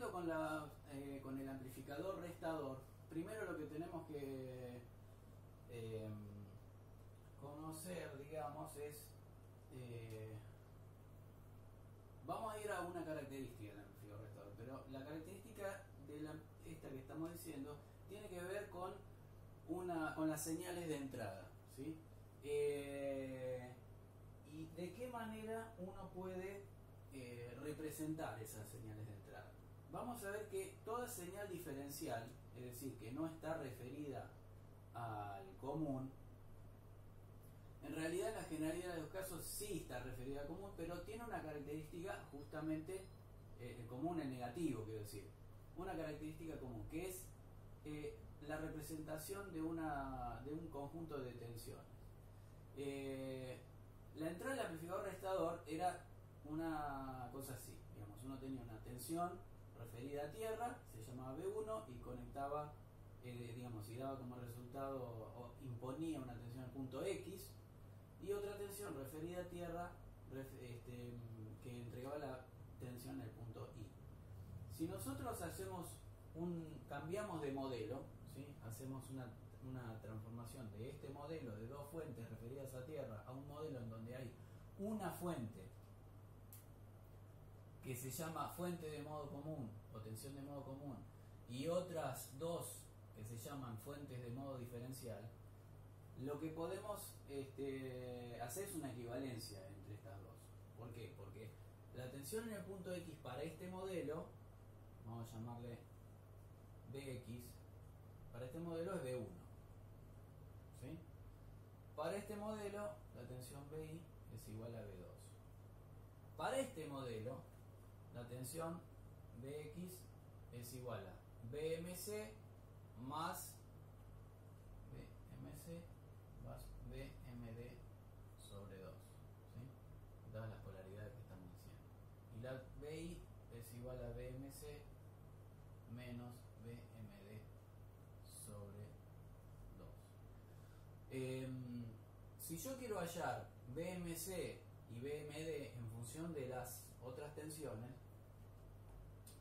siguiendo con el amplificador restador, primero lo que tenemos que conocer, digamos, es... vamos a ir a una característica del amplificador restador, pero la característica de esta que estamos diciendo tiene que ver con las señales de entrada, ¿sí? Y de qué manera uno puede representar esas señales de entrada. Vamos a ver que toda señal diferencial, es decir, que no está referida al común, en realidad en la generalidad de los casos sí está referida al común, pero tiene una característica justamente, el común, el negativo, quiero decir, una característica común, que es la representación de un conjunto de tensiones. La entrada del amplificador restador era una cosa así, digamos, uno tenía una tensión referida a tierra, se llamaba B1 y conectaba, digamos, y daba como resultado o imponía una tensión al punto X, y otra tensión referida a tierra que entregaba la tensión en el punto Y. Si nosotros cambiamos de modelo, ¿sí? Hacemos una transformación de este modelo de dos fuentes referidas a tierra a un modelo en donde hay una fuente que se llama fuente de modo común o tensión de modo común y otras dos que se llaman fuentes de modo diferencial, lo que podemos hacer es una equivalencia entre estas dos. ¿Por qué? Porque la tensión en el punto X para este modelo, vamos a llamarle Bx, para este modelo es B1, ¿sí? Para este modelo la tensión Bi es igual a B2. Para este modelo la tensión Bx es igual a BMC más BMC más BMD sobre 2, ¿sí? Dadas las polaridades que estamos diciendo. Y la BI es igual a BMC menos BMD sobre 2. Si yo quiero hallar BMC y BMD en función de las otras tensiones,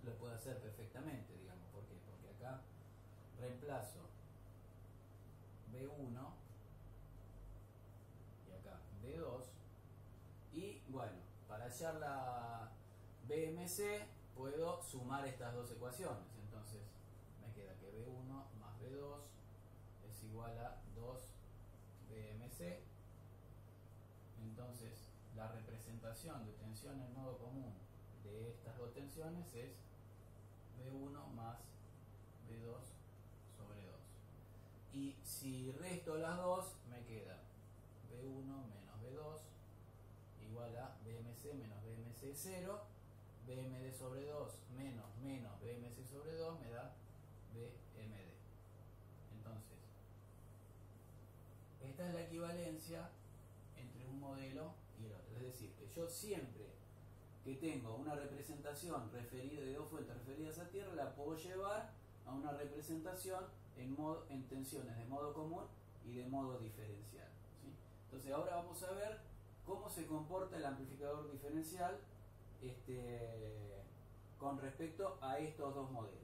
lo puedo hacer perfectamente, digamos. ¿Por qué? Porque acá reemplazo B1 y acá B2, y bueno, para hallar la BMC puedo sumar estas dos ecuaciones. Entonces me queda que B1 más B2 es igual a 2 BMC. Entonces la representación de tensión en modo común de estas dos tensiones es B1 más B2 sobre 2. Y si resto las dos, me queda B1 menos B2 igual a BMC menos BMC 0, BMD sobre 2 menos BMC sobre 2 me da BMD. Entonces, esta es la equivalencia entre un modelo y el otro. Es decir, que yo siempre que tengo una representación referida de dos fuentes referidas a tierra, la puedo llevar a una representación en tensiones de modo común y de modo diferencial, ¿sí? Entonces ahora vamos a ver cómo se comporta el amplificador diferencial con respecto a estos dos modelos.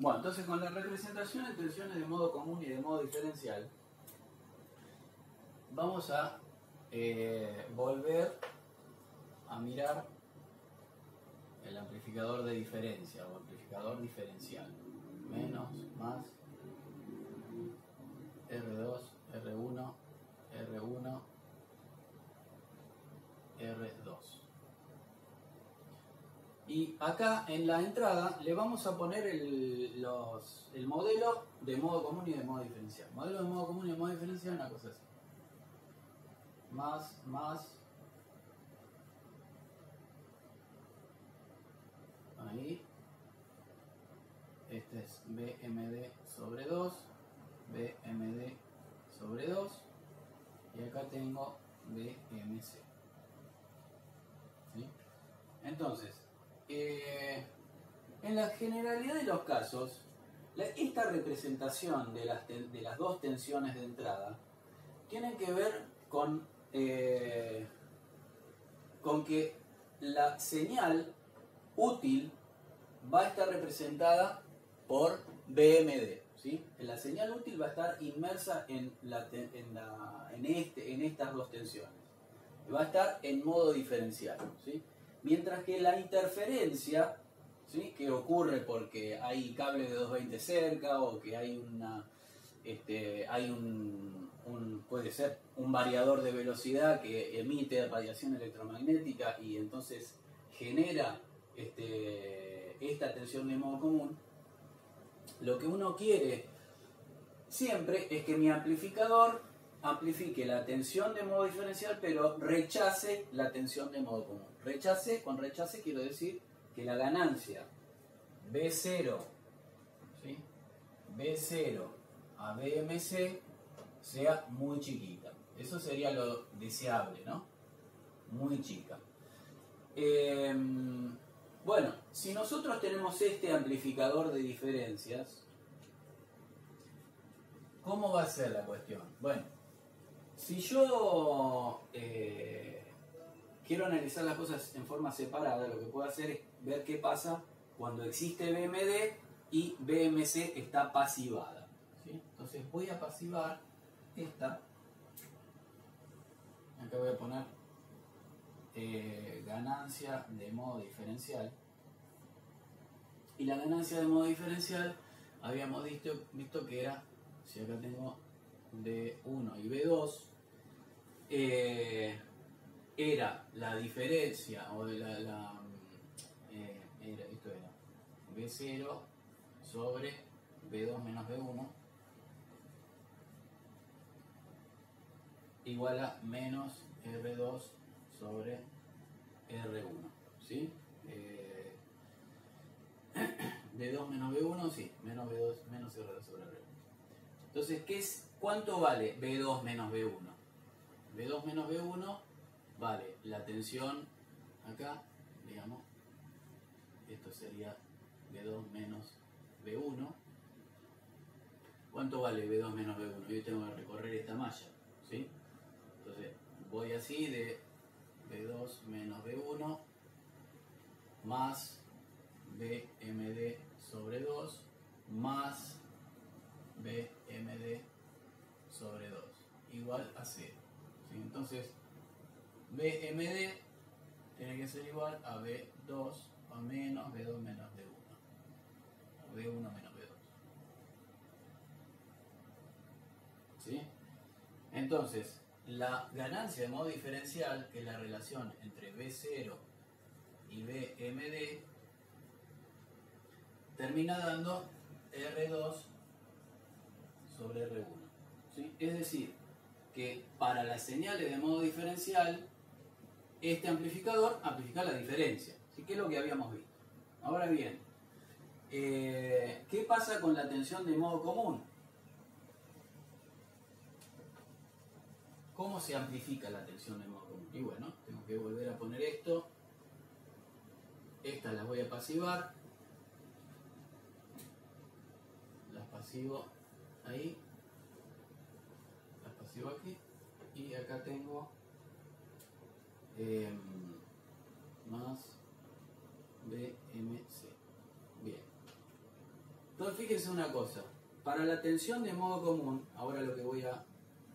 Bueno, entonces con la representación de tensiones de modo común y de modo diferencial, vamos a volver a mirar el amplificador de diferencia o amplificador diferencial. Menos, más, R2, R1, R1, R2. Y acá en la entrada le vamos a poner el modelo de modo común y de modo diferencial. Modelo de modo común y de modo diferencial, una cosa así. Más, ahí, este es BMD sobre 2, BMD sobre 2, y acá tengo BMC, ¿sí? Entonces, en la generalidad de los casos, esta representación de las dos tensiones de entrada tienen que ver con con que la señal útil va a estar representada por BMD, ¿sí? La señal útil va a estar inmersa en estas dos tensiones. Va a estar en modo diferencial, ¿sí? Mientras que la interferencia, ¿sí?, que ocurre porque hay cables de 220 cerca o que hay puede ser un variador de velocidad que emite radiación electromagnética y entonces genera esta tensión de modo común. Lo que uno quiere siempre es que mi amplificador amplifique la tensión de modo diferencial, pero rechace la tensión de modo común. Con rechace quiero decir que la ganancia B0, ¿sí?, B0 a BMC sea muy chiquita. Eso sería lo deseable, ¿no? Muy chica. Bueno, si nosotros tenemos este amplificador de diferencias, ¿cómo va a ser la cuestión? Bueno, si yo quiero analizar las cosas en forma separada, lo que puedo hacer es ver qué pasa cuando existe BMD y BMC está pasivada, ¿sí? Entonces voy a pasivar esta. Acá voy a poner ganancia de modo diferencial. Y la ganancia de modo diferencial habíamos visto que era, si acá tengo B1 y B2, era la diferencia, o de esto era B0 sobre B2 menos B1 igual a menos R2 sobre R1, ¿sí? B2 menos B1, sí, menos B2 menos R2 sobre R1. Entonces, ¿cuánto vale B2 menos B1? B2 menos B1 vale la tensión acá, digamos, esto sería B2 menos B1. ¿Cuánto vale B2 menos B1? Yo tengo que recorrer esta malla, ¿sí? Entonces, voy así de B2 menos B1 más BMD sobre 2 más BMD sobre 2 igual a 0, ¿sí? Entonces, BMD tiene que ser igual a B2 a menos B2 menos B1, B1 menos B2, ¿sí? Entonces, la ganancia de modo diferencial, que es la relación entre B0 y BMD, termina dando R2 sobre R1, ¿sí? Es decir, que para las señales de modo diferencial, este amplificador amplifica la diferencia, ¿sí?, que es lo que habíamos visto. Ahora bien, ¿qué pasa con la tensión de modo común? ¿Cómo se amplifica la tensión de modo común? Y bueno, tengo que volver a poner esto. Estas las voy a pasivar. Las pasivo ahí. Las pasivo aquí. Y acá tengo más BMC. Bien. Entonces fíjense una cosa. Para la tensión de modo común, ahora lo que voy a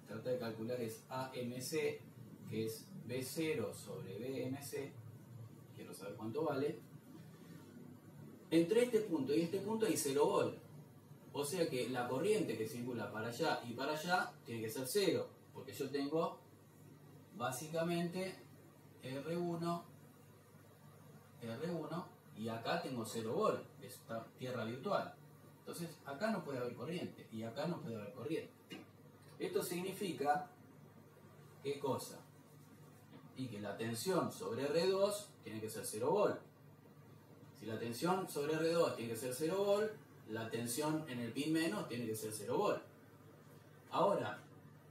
tratar de calcular es AMC, que es B0 sobre BMC. Quiero saber cuánto vale. Entre este punto y este punto hay 0 volt. O sea que la corriente que circula para allá y para allá tiene que ser 0. Porque yo tengo básicamente R1 y acá tengo 0 volt. Es tierra virtual. Entonces acá no puede haber corriente y acá no puede haber corriente. Esto significa, ¿qué cosa? Y que la tensión sobre R2 tiene que ser 0 volt. Si la tensión sobre R2 tiene que ser 0 volt, la tensión en el pin menos tiene que ser 0 volt. Ahora,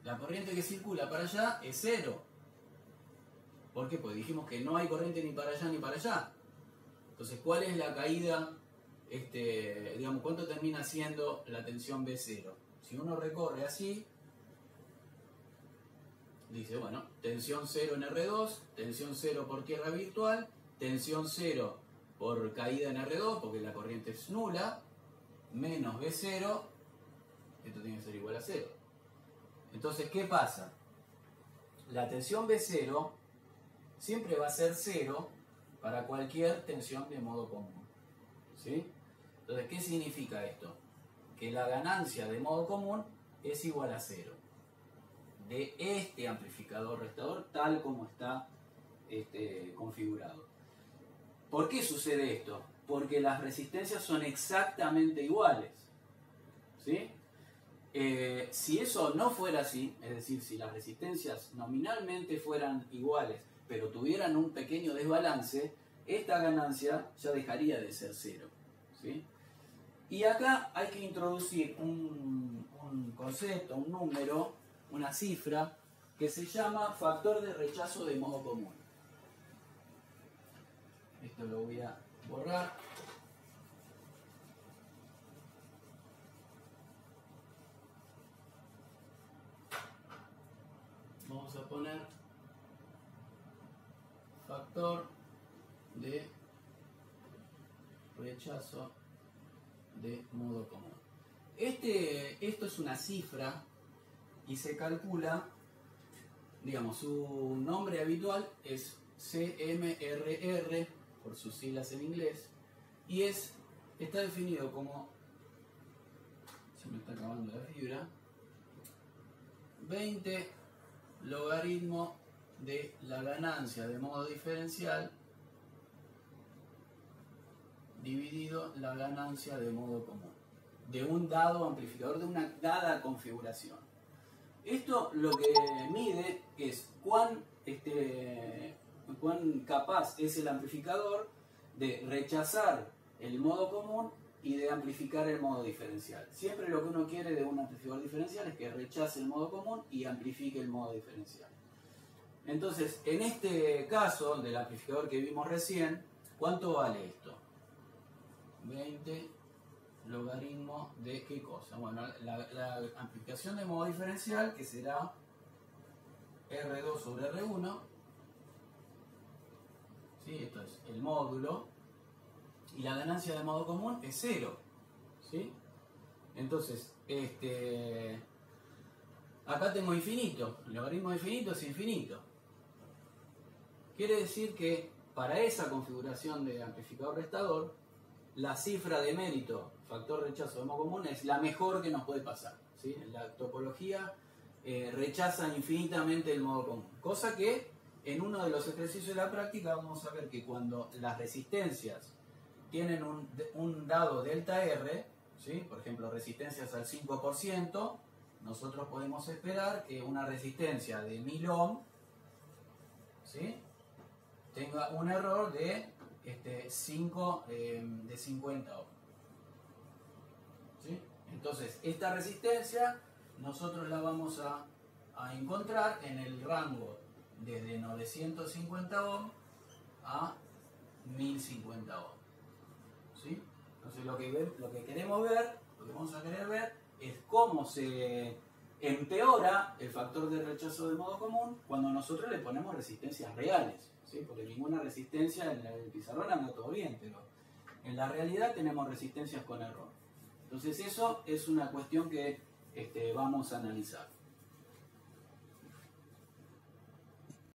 la corriente que circula para allá es 0. ¿Por qué? Porque dijimos que no hay corriente ni para allá ni para allá. Entonces, ¿cuál es la caída? Digamos, ¿cuánto termina siendo la tensión B0? Si uno recorre así, dice, bueno, tensión 0 en R2, tensión 0 por tierra virtual, tensión 0 por caída en R2, porque la corriente es nula, menos B0, esto tiene que ser igual a 0. Entonces, ¿qué pasa? La tensión B0 siempre va a ser 0 para cualquier tensión de modo común. ¿Sí? Entonces, ¿qué significa esto? Que la ganancia de modo común es igual a 0 de este amplificador restador tal como está configurado. ¿Por qué sucede esto? Porque las resistencias son exactamente iguales. ¿Sí? Si eso no fuera así, es decir, si las resistencias nominalmente fueran iguales, pero tuvieran un pequeño desbalance, esta ganancia ya dejaría de ser 0. ¿Sí? Y acá hay que introducir un concepto, un número, una cifra, que se llama factor de rechazo de modo común. Esto lo voy a borrar. Vamos a poner factor de rechazo de modo común. Esto es una cifra y se calcula, digamos, su nombre habitual es CMRR, por sus siglas en inglés, y está definido como, se me está acabando la fibra, 20 logaritmo de la ganancia de modo diferencial dividido la ganancia de modo común de un dado amplificador, de una dada configuración. Esto lo que mide es cuán capaz es el amplificador de rechazar el modo común y de amplificar el modo diferencial. Siempre lo que uno quiere de un amplificador diferencial es que rechace el modo común y amplifique el modo diferencial. Entonces, en este caso del amplificador que vimos recién, ¿cuánto vale esto? 20 logaritmo de ¿qué cosa? Bueno, la amplificación de modo diferencial, que será R2 sobre R1. ¿Sí? Esto es el módulo. Y la ganancia de modo común es 0. ¿Sí? Entonces, acá tengo infinito. El logaritmo de infinito es infinito. Quiere decir que para esa configuración de amplificador restador, la cifra de mérito, factor rechazo de modo común, es la mejor que nos puede pasar. ¿Sí? En la topología rechaza infinitamente el modo común. Cosa que en uno de los ejercicios de la práctica vamos a ver que cuando las resistencias tienen un dado delta R, ¿sí? Por ejemplo, resistencias al 5%, nosotros podemos esperar que una resistencia de 1000 ohm, ¿sí? tenga un error de 50 ohm. ¿Sí? Entonces, esta resistencia nosotros la vamos a encontrar en el rango desde 950 ohm a 1050 ohm. ¿Sí? Entonces, lo que queremos ver, lo que vamos a querer ver es cómo se empeora el factor de rechazo de modo común cuando nosotros le ponemos resistencias reales. ¿Sí? Porque ninguna resistencia en el pizarrón anda todo bien, pero en la realidad tenemos resistencias con error. Entonces eso es una cuestión que vamos a analizar.